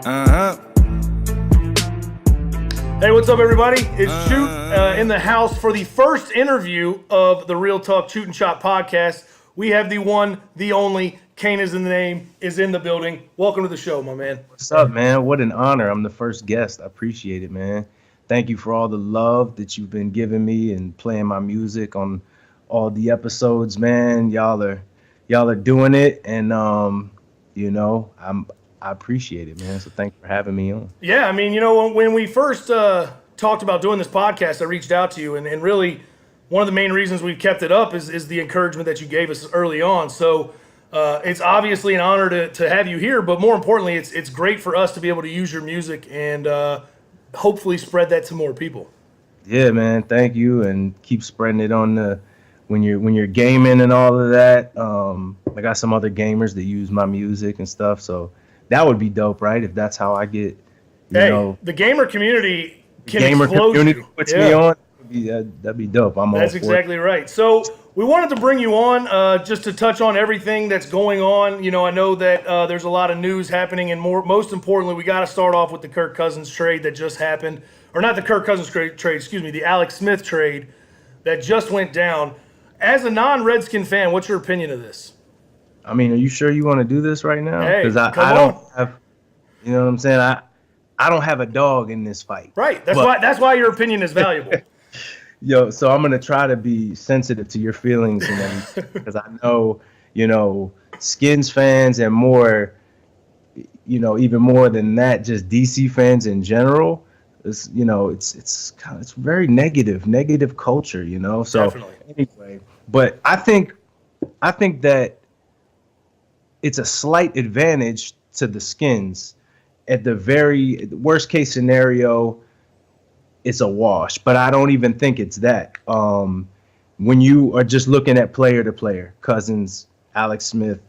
Hey, what's up, everybody? It's Choot in the house for the first interview of the Real Talk Choot and Chop podcast. We have the one, the only, Kane is in the name, is in the building. Welcome to the show, my man. What's up, man? What an honor. I'm the first guest. I appreciate it, man. Thank you for all the love that you've been giving me and playing my music on all the episodes, man. Y'all are doing it, and I appreciate it, man. So thanks for having me on. Yeah, I mean, when we first talked about doing this podcast, I reached out to you, and really one of the main reasons we've kept it up is the encouragement that you gave us early on. So it's obviously an honor to have you here, but more importantly, it's great for us to be able to use your music and hopefully spread that to more people. Yeah, man. Thank you, and keep spreading it on when you're gaming and all of that. I got some other gamers that use my music and stuff, so that would be dope, right? If that's how I get, the gamer community can explode you. Puts me on. That'd be dope. That's exactly right. So we wanted to bring you on just to touch on everything that's going on. I know that there's a lot of news happening, and most importantly, we got to start off with the Kirk Cousins trade that just happened. Or not the Kirk Cousins trade, the Alex Smith trade that just went down. As a non-Redskin fan, what's your opinion of this? I mean, are you sure you want to do this right now? Because I don't have, you know what I'm saying? I don't have a dog in this fight. Right. That's why your opinion is valuable. So I'm gonna try to be sensitive to your feelings and everything, because I know, Skins fans and more, even more than that, just DC fans in general. It's very negative culture, So Definitely. Anyway, but I think that it's a slight advantage to the Skins. At the very worst case scenario, it's a wash, but I don't even think it's that. When you are just looking at player to player, Cousins, Alex Smith,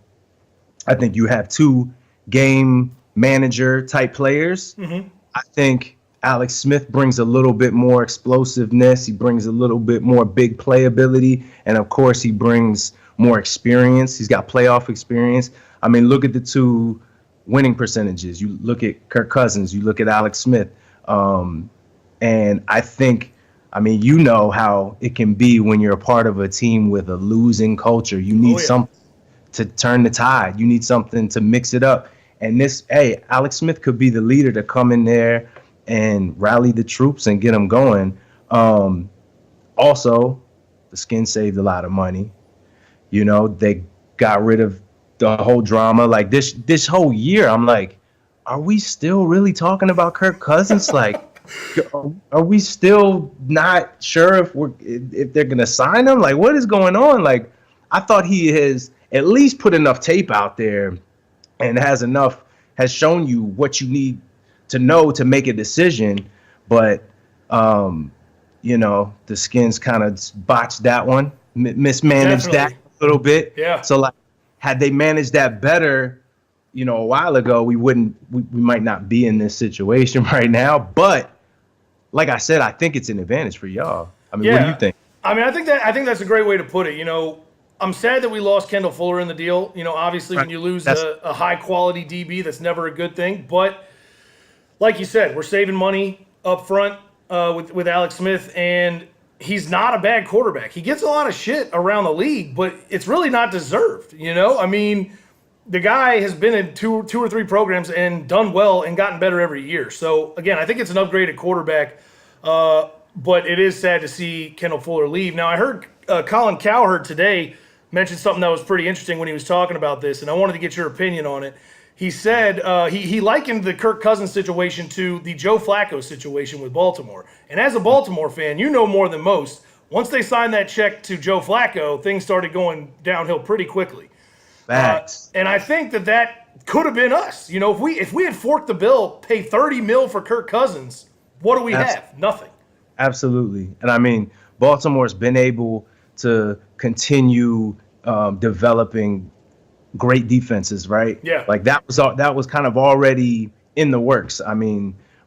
I think you have two game manager type players. Mm-hmm. I think Alex Smith brings a little bit more explosiveness. He brings a little bit more big playability. And of course, he brings more experience. He's got playoff experience. I mean, look at the two winning percentages. You look at Kirk Cousins, you look at Alex Smith. And I think, how it can be when you're a part of a team with a losing culture. You need something to turn the tide. You need something to mix it up. And Alex Smith could be the leader to come in there and rally the troops and get them going. Also, the Skins saved a lot of money. They got rid of the whole drama. Like this whole year, I'm like, are we still really talking about Kirk Cousins? Like, are we still not sure if they're gonna sign him? Like, what is going on? Like, I thought he has at least put enough tape out there and has shown you what you need to know to make a decision. But the Skins kind of botched that one, mismanaged that a little bit. Yeah. So like, had they managed that better, a while ago, we might not be in this situation right now. But like I said, I think it's an advantage for y'all. What do you think? I think that's a great way to put it. I'm sad that we lost Kendall Fuller in the deal. Obviously when you lose a high quality DB, that's never a good thing. But like you said, we're saving money up front with Alex Smith, and he's not a bad quarterback. He gets a lot of shit around the league, but it's really not deserved. The guy has been in two or three programs and done well and gotten better every year. So, again, I think it's an upgraded quarterback, but it is sad to see Kendall Fuller leave. Now, I heard Colin Cowherd today mention something that was pretty interesting when he was talking about this, and I wanted to get your opinion on it. He said he likened the Kirk Cousins situation to the Joe Flacco situation with Baltimore. And as a Baltimore fan, you know more than most, once they signed that check to Joe Flacco, things started going downhill pretty quickly. Facts. And I think that could have been us. If we had forked the bill, pay $30 million for Kirk Cousins, what do we have? Nothing. Absolutely. And Baltimore's been able to continue developing great defenses, right? Yeah. Like that was kind of already in the works.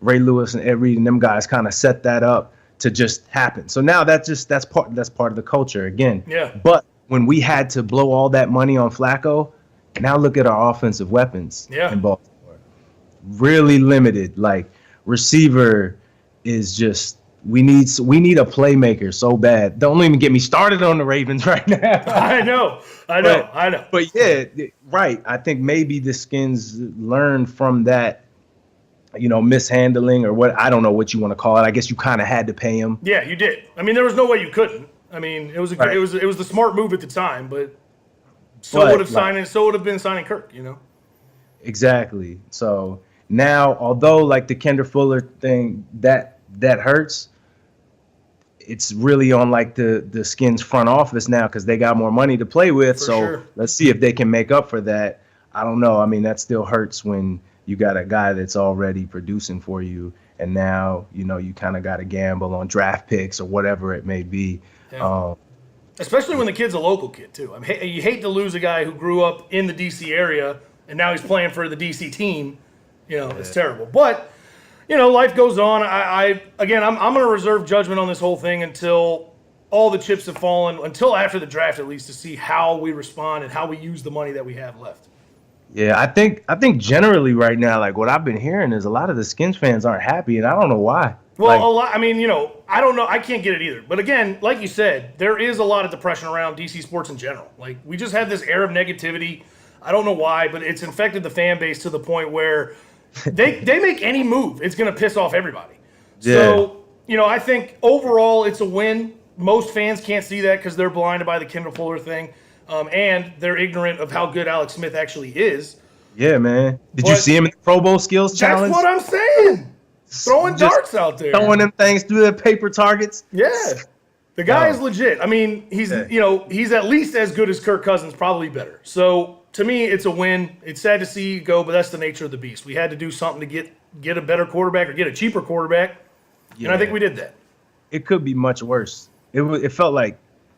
Ray Lewis and Ed Reed and them guys kind of set that up to just happen. So now that's part of the culture again. Yeah. But when we had to blow all that money on Flacco, now look at our offensive weapons in Baltimore. really limited. Like receiver is just we need a playmaker so bad. Don't even get me started on the Ravens right now. I know. But yeah, right. I think maybe the Skins learned from that, mishandling or what, I don't know what you want to call it. I guess you kind of had to pay him. Yeah, you did. I mean, there was no way you couldn't. I mean, it was Right. it was the smart move at the time, but would have been signing Kirk, Exactly. So now, although like the Kendra Fuller thing that hurts, it's really on like the Skins front office now because they got more money to play with. So sure. Let's see if they can make up for that. I don't know. I mean, that still hurts when you got a guy that's already producing for you, and now you kind of got to gamble on draft picks or whatever it may be. Yeah. Especially when the kid's a local kid too. I mean, you hate to lose a guy who grew up in the DC area and now he's playing for the DC team. It's terrible. But life goes on. I'm going to reserve judgment on this whole thing until all the chips have fallen, until after the draft at least, to see how we respond and how we use the money that we have left. Yeah, I think generally right now, like what I've been hearing is a lot of the Skins fans aren't happy, and I don't know why. Well, a lot. I mean, I don't know. I can't get it either. But again, like you said, there is a lot of depression around DC sports in general. Like we just have this air of negativity. I don't know why, but it's infected the fan base to the point where they make any move, it's going to piss off everybody. Yeah. So, I think overall it's a win. Most fans can't see that because they're blinded by the Kendall Fuller thing, and they're ignorant of how good Alex Smith actually is. Yeah, man. Did you see him in the Pro Bowl skills challenge? That's what I'm saying. Throwing darts out there. Throwing them things through the paper targets. Yeah. The guy is legit. I mean, he's at least as good as Kirk Cousins, probably better. So to me, it's a win. It's sad to see you go, but that's the nature of the beast. We had to do something to get a better quarterback or get a cheaper quarterback, and I think we did that. It could be much worse. It felt like.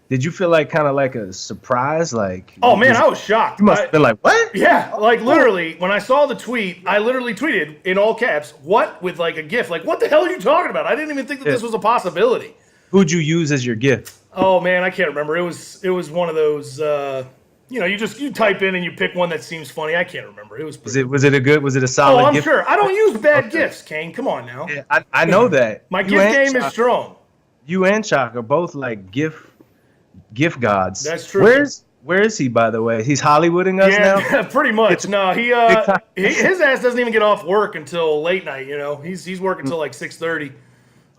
Did you feel like kind of like a surprise? Like, oh man, I was shocked. You must have been like, what? Yeah, like literally, when I saw the tweet, I literally tweeted in all caps, "What?" with like a GIF. Like, what the hell are you talking about? I didn't even think that this was a possibility. Who'd you use as your GIF? Oh man, I can't remember. It was one of those. You type in and you pick one that seems funny. I can't remember. It was. Was it a solid? Oh, I'm GIF? sure. I don't use bad GIFs, Kane. Come on now. Yeah, I know that. My GIF game is strong. You and Chalk are both like GIF gods. That's true. Where is he, by the way? He's Hollywooding us now? Yeah, pretty much. No, his ass doesn't even get off work until late night, He's working until like 6:30.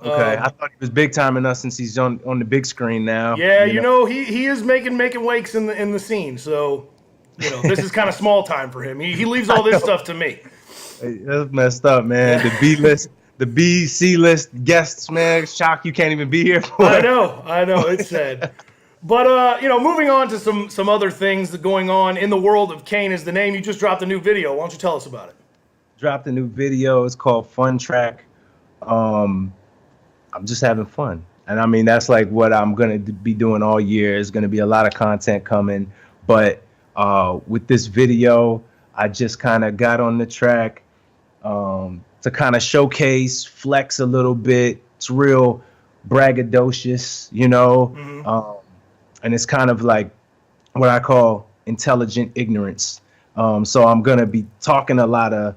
Okay, I thought he was big timing us since he's on the big screen now. Yeah, he is making wakes in the scene. So, this is kind of small time for him. He leaves all this stuff to me. Hey, that's messed up, man. The B list, the B, C list guests, man. Shock you can't even be here for. I know. It's sad. But moving on to some other things that going on in the world of Kane is the name. You just dropped a new video. Why don't you tell us about it? Dropped a new video. It's called Fun Track. I'm just having fun. And I mean, that's like what I'm going to be doing all year. There's going to be a lot of content coming. But with this video, I just kind of got on the track to kind of showcase, flex a little bit. It's real braggadocious, Mm-hmm. And it's kind of like what I call intelligent ignorance. So I'm going to be talking a lot of,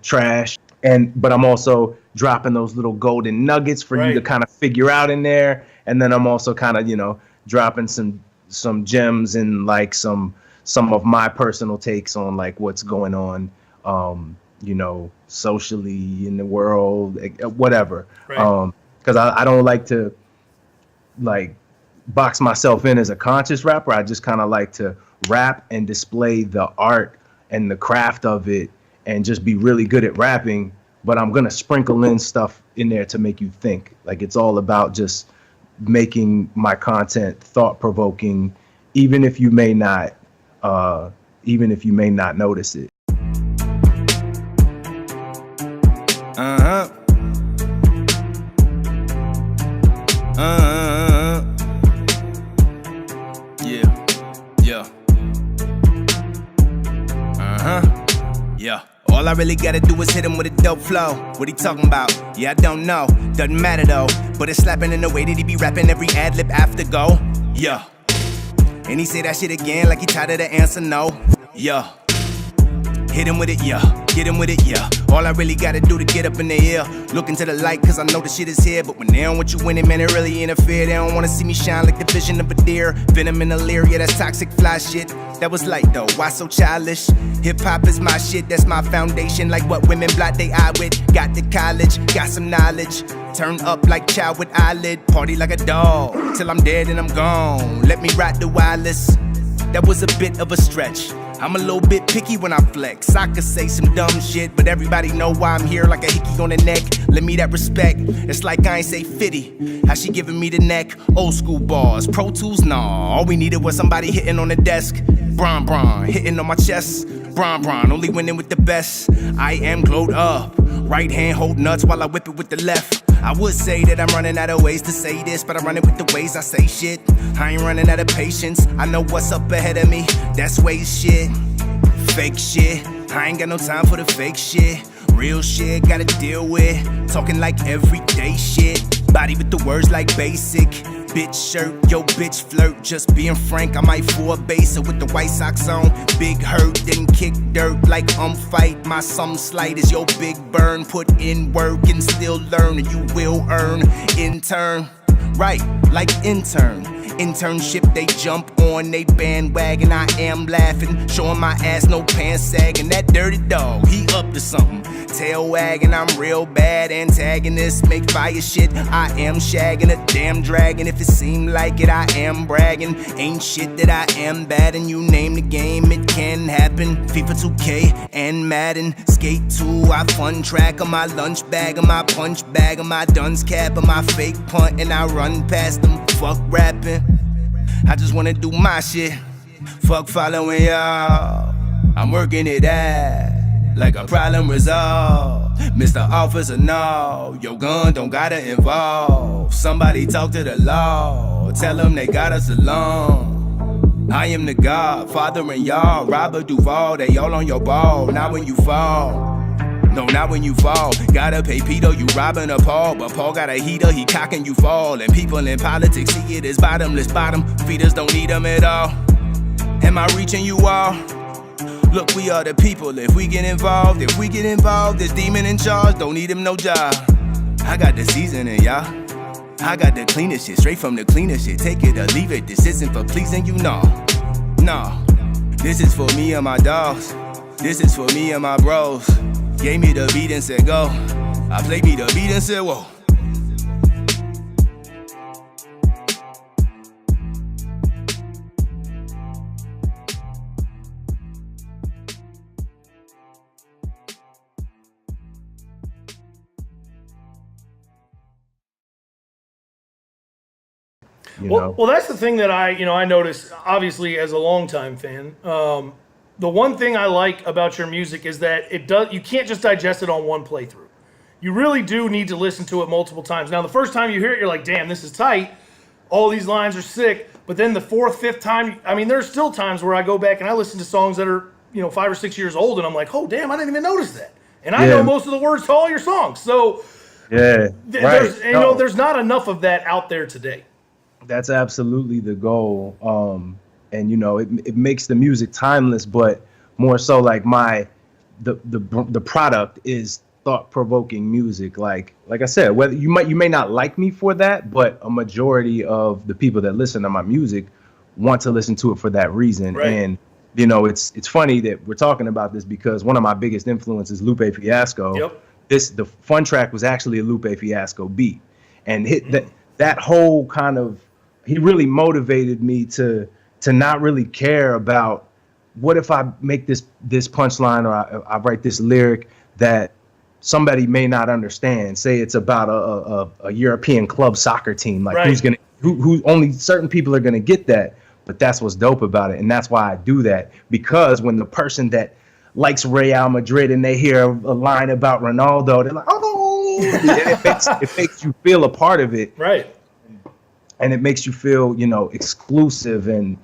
trash. But I'm also dropping those little golden nuggets for you to kind of figure out in there. And then I'm also kind of, dropping some gems and like some of my personal takes on like what's going on, socially in the world, whatever. Right. Because I don't like to like box myself in as a conscious rapper. I just kind of like to rap and display the art and the craft of it and just be really good at rapping. But I'm going to sprinkle in stuff in there to make you think. Like it's all about just making my content thought provoking, even if you may not notice it. Yeah. All I really gotta do is hit him with a dope flow. What he talking about? Yeah, I don't know. Doesn't matter though. But it's slapping in the way that he be rapping every ad-lib after go. Yeah. And he say that shit again like he tired of the answer no. Yeah. Hit him with it, yeah. Get him with it, yeah. All I really gotta do to get up in the air. Look into the light, cause I know the shit is here. But when they don't want you winning, man, it really interfere. They don't wanna see me shine like the vision of a deer. Venom in the leer, yeah, that's toxic fly shit. That was light though, why so childish? Hip hop is my shit, that's my foundation. Like what women blot they eye with. Got to college, got some knowledge. Turn up like child with eyelid. Party like a dog, till I'm dead and I'm gone. Let me ride the wireless. That was a bit of a stretch. I'm a little bit picky when I flex. I could say some dumb shit, but everybody know why I'm here like a hickey on the neck. Let me that respect. It's like I ain't say 50. How she giving me the neck? Old school bars, Pro Tools, nah. All we needed was somebody hitting on the desk. Bron, hitting on my chest. Bron, only winning with the best. I am glowed up. Right hand hold nuts while I whip it with the left. I would say that I'm running out of ways to say this, but I'm running with the ways I say shit. I ain't running out of patience. I know what's up ahead of me. That's ways shit. Fake shit. I ain't got no time for the fake shit. Real shit, gotta deal with. Talking like everyday shit. Body with the words like basic. Bitch shirt, yo bitch flirt. Just being frank, I might for a base with the white socks on. Big hurt, then kick dirt like fight. My some slight is your big burn. Put in work and still learn, and you will earn in turn. Right, like intern. Internship, they jump on, they bandwagon. I am laughing, showing my ass, no pants sagging. That dirty dog, he up to something. Tail wagging, I'm real bad. Antagonist, make fire shit. I am shagging a damn dragon. If it seem like it, I am bragging. Ain't shit that I am bad, and you name the game, it can happen. FIFA 2K and Madden. Skate 2, I fun track on my lunch bag, on my punch bag, on my dunce cap, on my fake punt, and I run past them. Fuck rapping, I just wanna do my shit. Fuck following y'all, I'm working it out like a problem resolved. Mr. Officer, no, your gun don't gotta involve. Somebody talk to the law, tell them they got us along. I am the Godfather and y'all, Robert Duvall, they all on your ball. Not when you fall, no, not when you fall. Gotta pay Peter, you robbing a Paul. But Paul got a heater, he cocking you fall. And people in politics see it as bottomless bottom. Feeders don't need them at all. Am I reaching you all? Look, we are the people. If we get involved, this demon in charge don't need him no job. I got the seasoning, y'all. I got the cleanest shit, straight from the cleanest shit. Take it or leave it, this isn't for pleasing you, no. This is for me and my dogs. This is for me and my bros. Gave me the beat and said go. I played me the beat and said whoa. Well, that's the thing that I notice, obviously, as a longtime fan. The one thing I like about your music is that you can't just digest it on one playthrough. You really do need to listen to it multiple times. Now, the first time you hear it, you're like, damn, this is tight. All these lines are sick. But then the fourth, fifth time, I mean, there's still times where I go back and I listen to songs that are, 5 or 6 years old, and I'm like, oh, damn, I didn't even notice that. And I know most of the words to all your songs. So, there's not enough of that out there today. That's absolutely the goal. And it makes the music timeless, but more so like the product is thought-provoking music. Like I said, whether you may not like me for that, but a majority of the people that listen to my music want to listen to it for that reason. Right. And it's funny that we're talking about this because one of my biggest influences, Lupe Fiasco. Yep. The fun track was actually a Lupe Fiasco beat, and that whole kind of, he really motivated me to not really care about what if I make this punchline or I write this lyric that somebody may not understand. Say it's about a European club soccer team, like right. who only certain people are gonna get that. But that's what's dope about it, and that's why I do that, because when the person that likes Real Madrid and they hear a line about Ronaldo, they're like, oh, it makes you feel a part of it, right? And it makes you feel, exclusive, and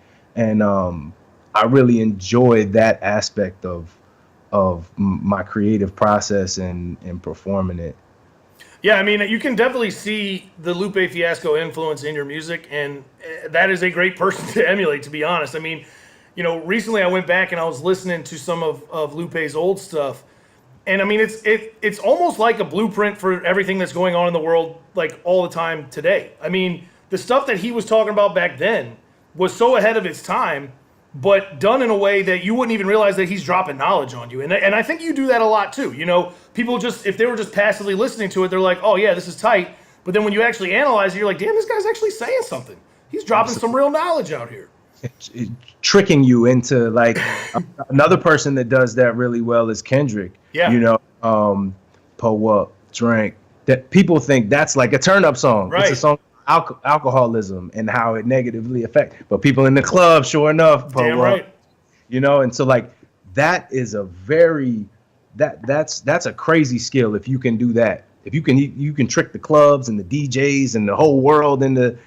I really enjoy that aspect of my creative process and performing it. Yeah, I mean, you can definitely see the Lupe Fiasco influence in your music, and that is a great person to emulate, to be honest. I mean, recently I went back and I was listening to some of Lupe's old stuff. And I mean, it's almost like a blueprint for everything that's going on in the world, like all the time today. I mean, the stuff that he was talking about back then was so ahead of its time, but done in a way that you wouldn't even realize that he's dropping knowledge on you. And I think you do that a lot too. People just, if they were just passively listening to it, they're like, oh yeah, this is tight. But then when you actually analyze it, you're like, damn, this guy's actually saying something. He's dropping some real knowledge out here. Tricking you into like another person that does that really well is Kendrick. Yeah. Pull Up, Drink. That people think that's like a turn up song. Right. It's a song about alcoholism and how it negatively affects. But people in the club, sure enough, pull Damn up. right. And so like that is a very that's a crazy skill if you can do that. If you can trick the clubs and the DJs and the whole world into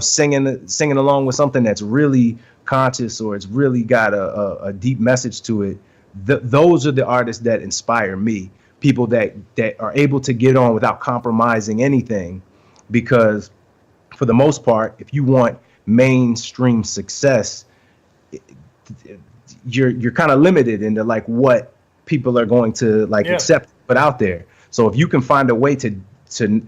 singing along with something that's really conscious or it's really got a deep message to it. Those are the artists that inspire me. People that are able to get on without compromising anything, because for the most part, if you want mainstream success, you're kind of limited into like what people are going to accept put out there. So if you can find a way to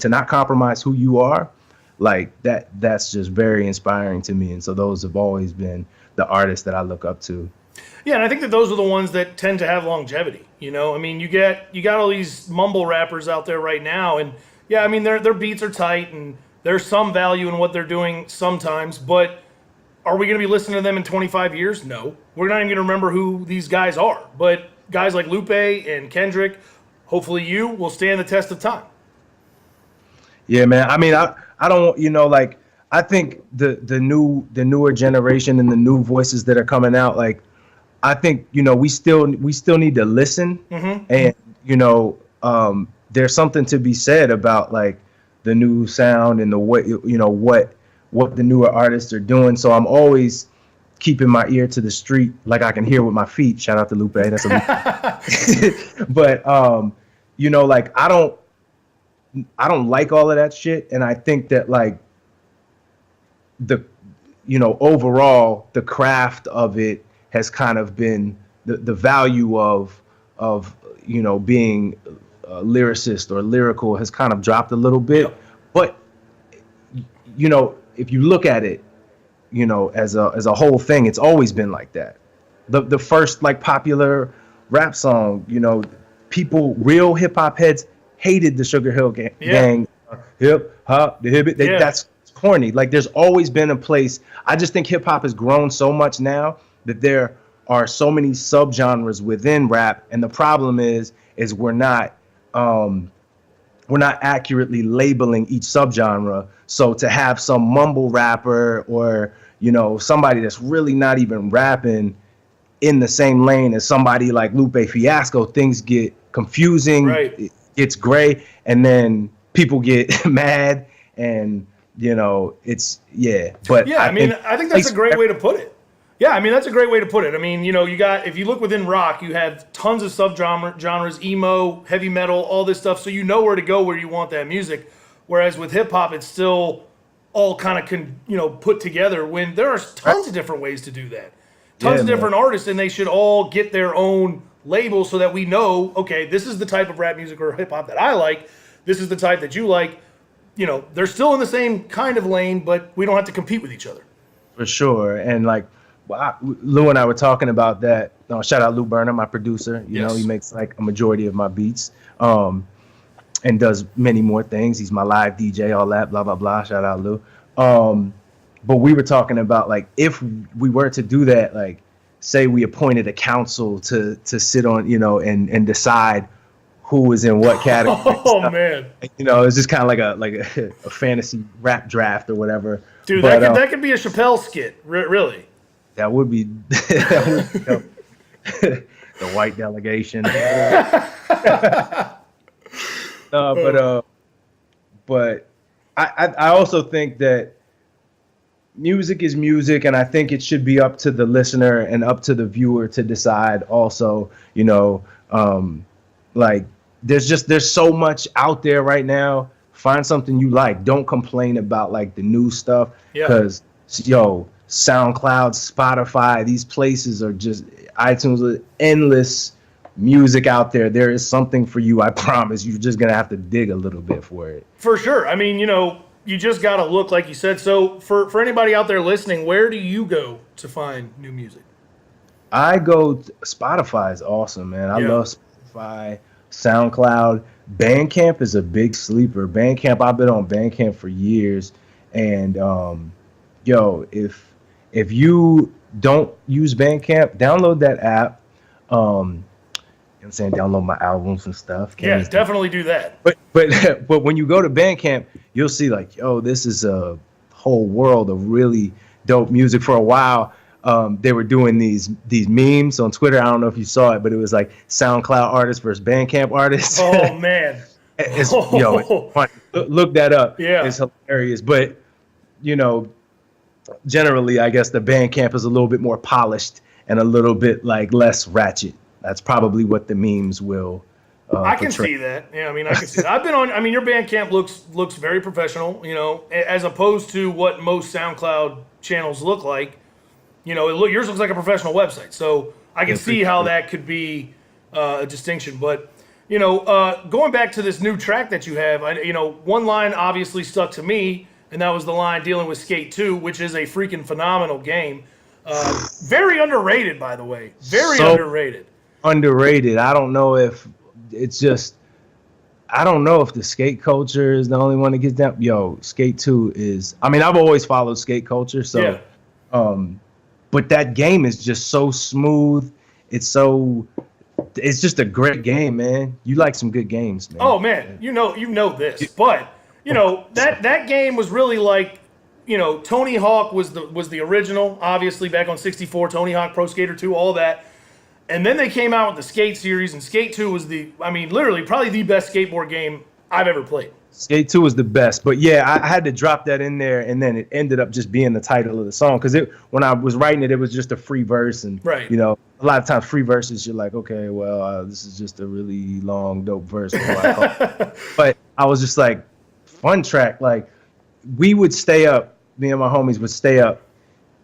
not compromise who you are, like that's just very inspiring to me. And so those have always been the artists that I look up to. Yeah, and I think that those are the ones that tend to have longevity. I mean, you got all these mumble rappers out there right now, and yeah, I mean their beats are tight and there's some value in what they're doing sometimes, but are we going to be listening to them in 25 years? No. We're not even going to remember who these guys are. But guys like Lupe and Kendrick, hopefully you will stand the test of time. Yeah, man. I mean, I don't, I think the newer generation and the new voices that are coming out, like, I think, we still need to listen. Mm-hmm. And, there's something to be said about like the new sound and the way, what the newer artists are doing. So I'm always keeping my ear to the street, like I can hear with my feet. Shout out to Lupe. That's a but like I don't like all of that shit, and I think that like the overall the craft of it has kind of been the value of being a lyricist or lyrical has kind of dropped a little bit. Yep. But if you look at it, as a whole thing, it's always been like that. The first like popular rap song, people, real hip hop heads hated the Sugar Hill Gang, hip hop, the hip. That's corny. Like there's always been a place. I just think hip hop has grown so much now that there are so many subgenres within rap, and the problem is we're not accurately labeling each subgenre. So to have some mumble rapper or, somebody that's really not even rapping in the same lane as somebody like Lupe Fiasco, things get confusing, right. It's gray, and then people get mad and, it's, yeah. But yeah, I think that's a great way to put it. Yeah, that's a great way to put it. I mean, you got, if you look within rock, you have tons of subgenres, emo, heavy metal, all this stuff. So you know where to go where you want that music. Whereas with hip hop, it's still all kind of put together when there are tons of different ways to do that. Tons of different artists, and they should all get their own label so that we know, okay, this is the type of rap music or hip hop that I like. This is the type that you like. They're still in the same kind of lane, but we don't have to compete with each other. For sure. And like, Lou and I were talking about that. Shout out Lou Burner, my producer. He makes like a majority of my beats, and does many more things. He's my live DJ, all that, blah blah blah. Shout out Lou. But we were talking about like if we were to do that, like say we appointed a council to sit on, and decide who is in what category. Oh man! It's just kind of like a fantasy rap draft or whatever. Dude, that could be a Chappelle skit, really. That would be the white delegation. But I also think that music is music, and I think it should be up to the listener and up to the viewer to decide. Also, like there's so much out there right now. Find something you like. Don't complain about like the new stuff, because SoundCloud, Spotify, these places are just iTunes, endless music out there. There is something for you, I promise. You're just gonna have to dig a little bit for it. For sure. I mean, you just got to look, like you said. So for anybody out there listening, where do you go to find new music? I go Spotify is awesome, man. I love Spotify, SoundCloud. Bandcamp is a big sleeper. Bandcamp, I've been on Bandcamp for years, and if you don't use Bandcamp, download that app. You know what I'm saying? Download my albums and stuff. Yeah, definitely do that. But when you go to Bandcamp, you'll see like, this is a whole world of really dope music. For a while, they were doing these memes on Twitter. I don't know if you saw it, but it was like SoundCloud artists versus Bandcamp artists. Oh man, it's funny. Look that up. Yeah, it's hilarious. But generally, I guess the Bandcamp is a little bit more polished and a little bit like less ratchet. That's probably what the memes will. I can see that. Yeah, I mean, I can see that. I've been on. I mean, your Bandcamp looks very professional. As opposed to what most SoundCloud channels look like. Yours looks like a professional website. So I can see how that could be a distinction. But going back to this new track that you have, one line obviously stuck to me, and that was the line dealing with Skate 2, which is a freaking phenomenal game. Very underrated, by the way. Very underrated. Underrated. I don't know if the skate culture is the only one that gets down. Skate 2 is. I mean, I've always followed skate culture, so. Yeah. But that game is just so smooth. It's just a great game, man. You like some good games, man. Oh man, you know this, but that game was really like, Tony Hawk was the original, obviously back on 64. Tony Hawk Pro Skater 2, all that. And then they came out with the Skate series, and Skate 2 was literally probably the best skateboard game I've ever played. Skate 2 was the best. But yeah, I had to drop that in there, and then it ended up just being the title of the song. Because when I was writing it, it was just a free verse. And, right. A lot of times free verses, you're like, okay, well, this is just a really long, dope verse. But I was just like, fun track. Like, we would stay up, me and my homies would stay up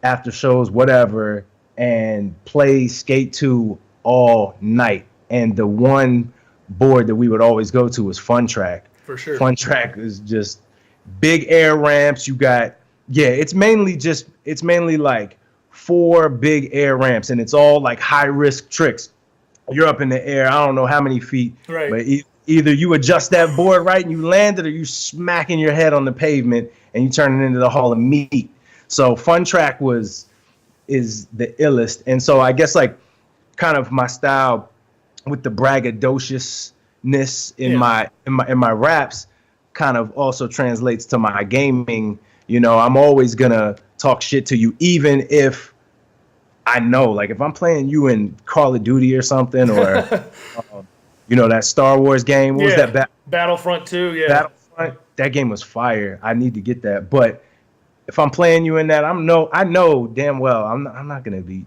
after shows, whatever, and play Skate 2 all night. And the one board that we would always go to was Fun Track. For sure. Fun Track is just big air ramps. You got, it's mainly like 4 big air ramps, and it's all like high risk tricks. You're up in the air, I don't know how many feet, right? But either you adjust that board right and you land it, or you smacking your head on the pavement and you turn it into the Hall of Meat. So Fun Track is the illest. And so I guess like kind of my style with the braggadociousness in my raps kind of also translates to my gaming. I'm always gonna talk shit to you, even if I know, like if I'm playing you in Call of Duty or something, or that Star Wars game. What was that? Battlefront 2. Yeah. Battlefront. That game was fire. I need to get that. But if I'm playing you in that, I know damn well I'm not gonna be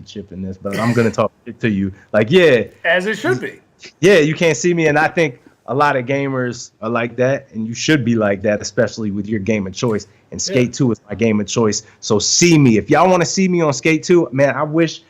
chipping this, but I'm gonna talk shit to you. Like, as it should be. Yeah, you can't see me, and I think a lot of gamers are like that, and you should be like that, especially with your game of choice. And Skate 2 is my game of choice. So see me. If y'all want to see me on Skate 2, man, I wish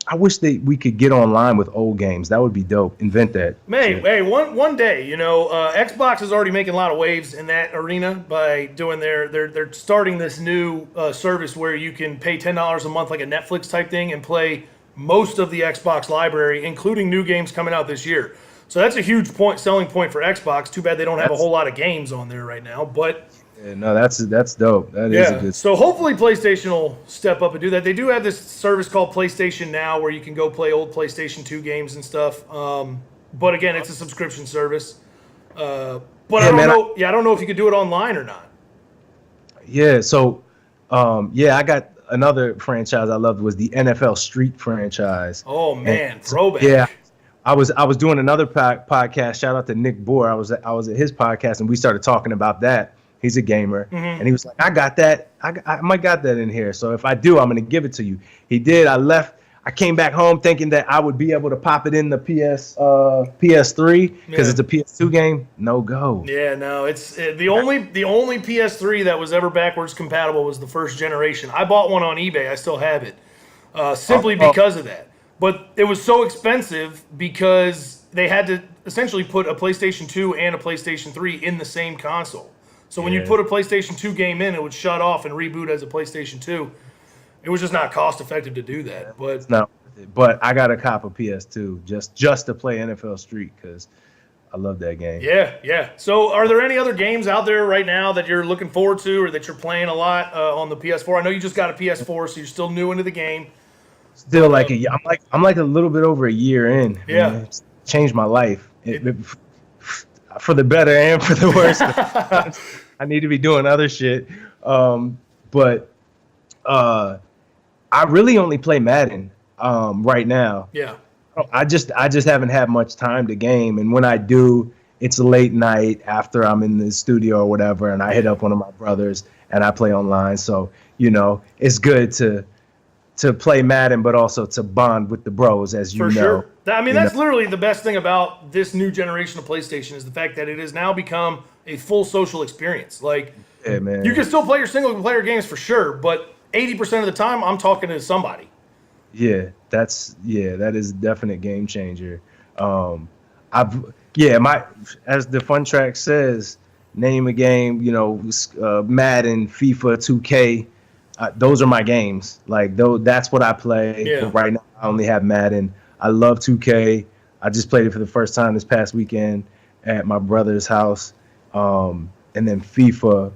that we could get online with old games. That would be dope. Invent that. Hey, one day, Xbox is already making a lot of waves in that arena by doing they're starting this new service where you can pay $10 a month, like a Netflix type thing, and play most of the Xbox library, including new games coming out this year. So that's a huge selling point for Xbox. Too bad they don't have a whole lot of games on there right now, but. Yeah, no, that's dope. That is a good. So hopefully PlayStation will step up and do that. They do have this service called PlayStation Now, where you can go play old PlayStation 2 games and stuff. But again, it's a subscription service. But I don't know if you could do it online or not. Yeah. So, I got another franchise I loved was the NFL Street franchise. Oh man, throwback. Yeah. I was doing another podcast. Shout out to Nick Bohr. I was at his podcast, and we started talking about that. He's a gamer, and he was like, I got that. I might got that in here. So if I do, I'm going to give it to you. He did. I I came back home thinking that I would be able to pop it in the PS3 because it's a PS2 game. No go. Yeah, no, it's the only PS3 that was ever backwards compatible was the first generation. I bought one on eBay. I still have it, simply because of that. But it was so expensive because they had to essentially put a PlayStation 2 and a PlayStation 3 in the same console. So when you put a PlayStation 2 game in, it would shut off and reboot as a PlayStation 2. It was just not cost effective to do that. But It's not worth it. But I got a cop of PS2 just to play NFL Street because I love that game. yeah. So are there any other games out there right now that you're looking forward to or that you're playing a lot on the PS4? I know you just got a PS4, so you're still new into the game. Still like I'm like a little bit over a year in. Yeah. Man. It's changed my life. For the better and for the worse. I need to be doing other shit. But I really only play Madden right now. Yeah. I just haven't had much time to game, and when I do, it's a late night after I'm in the studio or whatever, and I hit up one of my brothers and I play online. So it's good to play Madden, but also to bond with the bros, as you know. For sure. I mean, that's literally the best thing about this new generation of PlayStation is the fact that it has now become a full social experience. Like, yeah, man. You can still play your single player games for sure, but 80% of the time, I'm talking to somebody. Yeah, that is a definite game changer. As the fun track says, name a game, Madden, FIFA, 2K. Those are my games. Like, that's what I play. Yeah. But right now, I only have Madden. I love 2K. I just played it for the first time this past weekend at my brother's house. And then FIFA.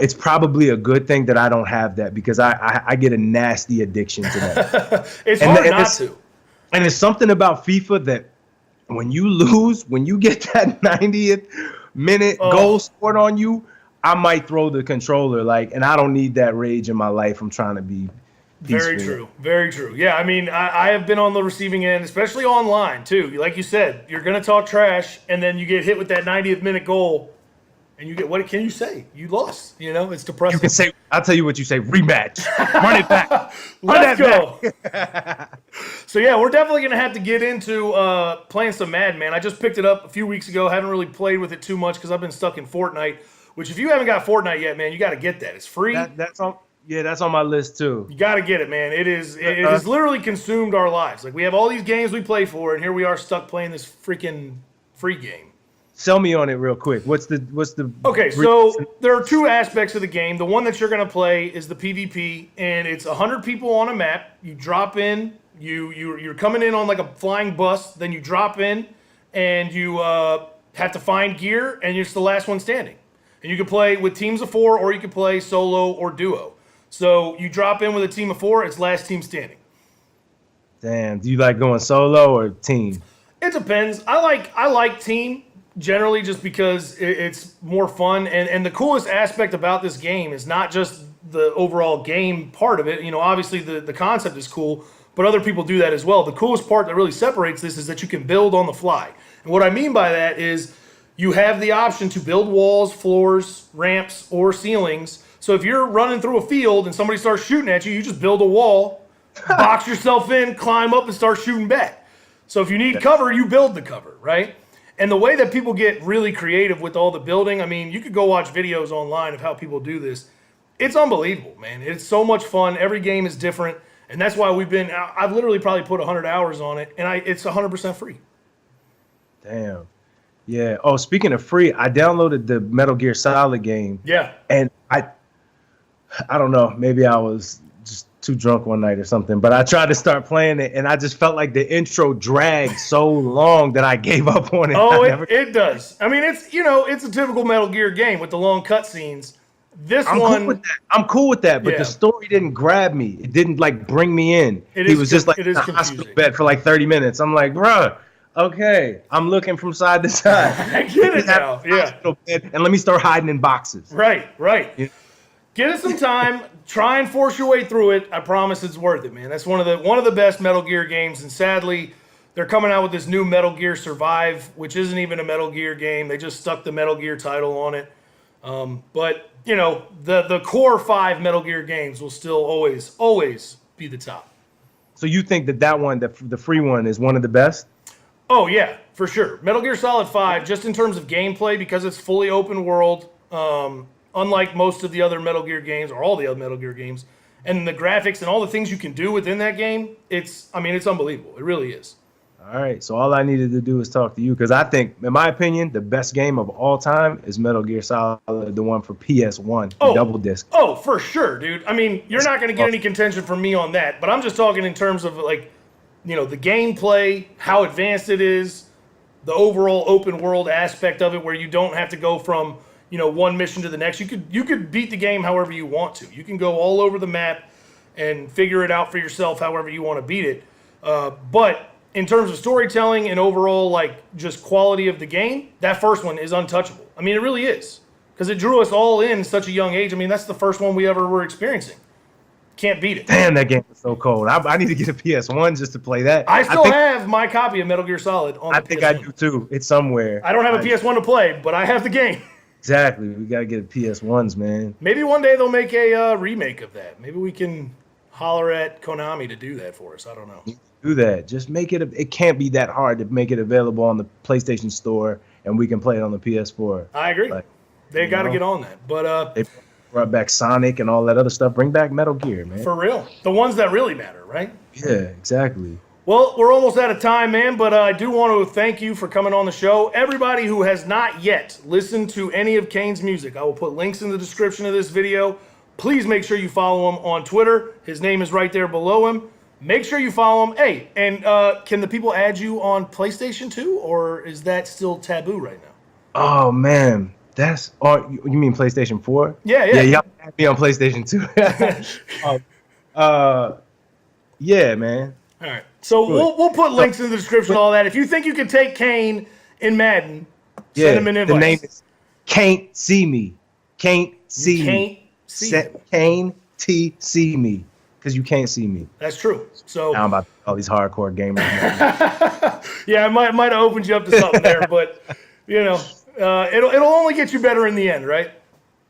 It's probably a good thing that I don't have that because I get a nasty addiction to that. It's hard not to. And it's something about FIFA that when you lose, when you get that 90th minute goal scored on you, I might throw the controller, and I don't need that rage in my life. I'm trying to be peaceful. Very true. Yeah, I mean, I have been on the receiving end, especially online, too. Like you said, you're going to talk trash, and then you get hit with that 90th minute goal, and you get, what can you say? You lost. It's depressing. You can say, I'll tell you what you say, rematch. Run it back. Let's go. So, yeah, we're definitely going to have to get into playing some Madden, man. I just picked it up a few weeks ago. Haven't really played with it too much because I've been stuck in Fortnite. Which, if you haven't got Fortnite yet, man, you got to get that. It's free. That's on my list too. You got to get it, man. It has literally consumed our lives. Like, we have all these games we play for, and here we are stuck playing this freaking free game. Sell me on it real quick. What's the? Okay, so there are two aspects of the game. The one that you're going to play is the PvP, and it's 100 people on a map. You drop in. You're coming in on like a flying bus. Then you drop in, and you have to find gear, and you're just the last one standing. And you can play with teams of 4, or you can play solo or duo. So you drop in with a team of 4, it's last team standing. Damn, do you like going solo or team? It depends. I like team generally just because it's more fun. And the coolest aspect about this game is not just the overall game part of it. Obviously the concept is cool, but other people do that as well. The coolest part that really separates this is that you can build on the fly. And what I mean by that is you have the option to build walls, floors, ramps, or ceilings. So if you're running through a field and somebody starts shooting at you, you just build a wall, box yourself in, climb up, and start shooting back. So if you need cover, you build the cover, right? And the way that people get really creative with all the building, I mean, you could go watch videos online of how people do this. It's unbelievable, man. It's so much fun. Every game is different. And that's why I've literally probably put 100 hours on it, and it's 100% free. Damn. Yeah. Oh, speaking of free, I downloaded the Metal Gear Solid game. Yeah. And I don't know, maybe I was just too drunk one night or something, but I tried to start playing it, and I just felt like the intro dragged so long that I gave up on it. Oh, it does. I mean, it's a typical Metal Gear game with the long cutscenes. I'm cool with that, but the story didn't grab me. It didn't bring me in. He was just in a hospital bed for 30 minutes. I'm like, bruh. Okay, I'm looking from side to side. I get it now. Yeah. And let me start hiding in boxes. Right. Yeah. Give it some time. Try and force your way through it. I promise it's worth it, man. That's one of the best Metal Gear games. And sadly, they're coming out with this new Metal Gear Survive, which isn't even a Metal Gear game. They just stuck the Metal Gear title on it. But the core 5 Metal Gear games will still always be the top. So you think that one, the free one, is one of the best? Oh yeah, for sure. Metal Gear Solid 5, just in terms of gameplay, because it's fully open world, unlike most of the other Metal Gear games, or all the other Metal Gear games, and the graphics and all the things you can do within that game, it's unbelievable. It really is. All right, so all I needed to do is talk to you, because I think, in my opinion, the best game of all time is Metal Gear Solid, the one for PS1, double disc. Oh, for sure, dude. I mean, you're not going to get any contention from me on that, but I'm just talking in terms of, like, you know, the gameplay, how advanced it is, the overall open world aspect of it, where you don't have to go from, you know, one mission to the next. You could beat the game however you want to. You can go all over the map and figure it out for yourself however you want to beat it. But in terms of storytelling and overall, like, just quality of the game, that first one is untouchable. I mean, it really is, because it drew us all in such a young age. I mean, that's the first one we ever were experiencing. Can't beat it. Damn, that game was so cold. I need to get a PS1 just to play that. I still have my copy of Metal Gear Solid on the PS1. I think I do too. It's somewhere. I don't have a PS1 to play, but I have the game. Exactly. We got to get PS1s, man. Maybe one day they'll make a remake of that. Maybe we can holler at Konami to do that for us. I don't know. Do that. Just make it. It can't be that hard to make it available on the PlayStation Store, and we can play it on the PS4. I agree. Like, they got to get on that. But they brought back Sonic and all that other stuff. Bring back Metal Gear, man. For real. The ones that really matter, right? Yeah, exactly. Well, we're almost out of time, man, but I do want to thank you for coming on the show. Everybody who has not yet listened to any of Kane's music, I will put links in the description of this video. Please make sure you follow him on Twitter. His name is right there below him. Make sure you follow him. Hey, and can the people add you on PlayStation 2, or is that still taboo right now? Oh, man. You mean PlayStation 4? Yeah. Yeah, y'all have me on PlayStation 2. Yeah, man. All right. So we'll put links in the description, all that. If you think you can take Kane in Madden, send him an invite. The name is Can't See Me. Can't See Me. Kane T See Me. Because you can't see me. That's true. So now I'm about all these hardcore gamers. Yeah, I might have opened you up to something there, but you know, it'll only get you better in the end, right?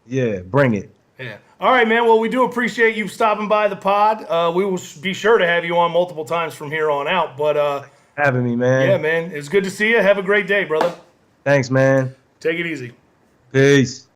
Yeah, bring it. Yeah. All right, man. Well, we do appreciate you stopping by the pod. We will be sure to have you on multiple times from here on out. But having me, man. Yeah, man. It's good to see you. Have a great day, brother. Thanks, man. Take it easy. Peace.